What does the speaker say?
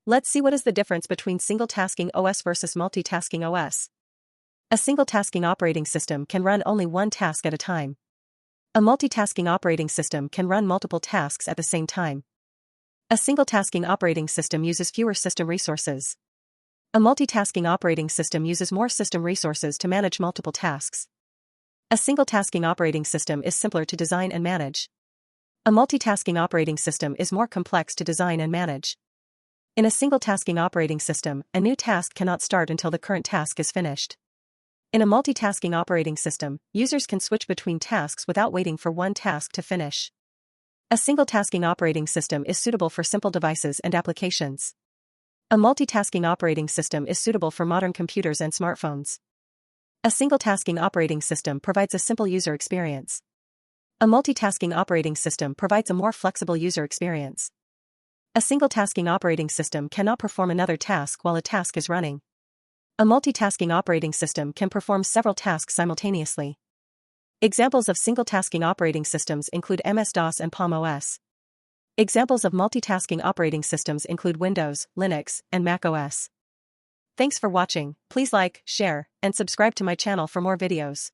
Let's see what is the difference between single-tasking OS versus multitasking OS. A single-tasking operating system can run only one task at a time. A multitasking operating system can run multiple tasks at the same time. A single-tasking operating system uses fewer system resources. A multitasking operating system uses more system resources to manage multiple tasks. A single-tasking operating system is simpler to design and manage. A multitasking operating system is more complex to design and manage. In a single-tasking operating system, a new task cannot start until the current task is finished. In a multitasking operating system, users can switch between tasks without waiting for one task to finish. A single-tasking operating system is suitable for simple devices and applications. A multitasking operating system is suitable for modern computers and smartphones. A single-tasking operating system provides a simple user experience. A multitasking operating system provides a more flexible user experience. A single-tasking operating system cannot perform another task while a task is running. A multitasking operating system can perform several tasks simultaneously. Examples of single-tasking operating systems include MS-DOS and Palm OS. Examples of multitasking operating systems include Windows, Linux, and Mac OS. Thanks for watching. Please like, share, and subscribe to my channel for more videos.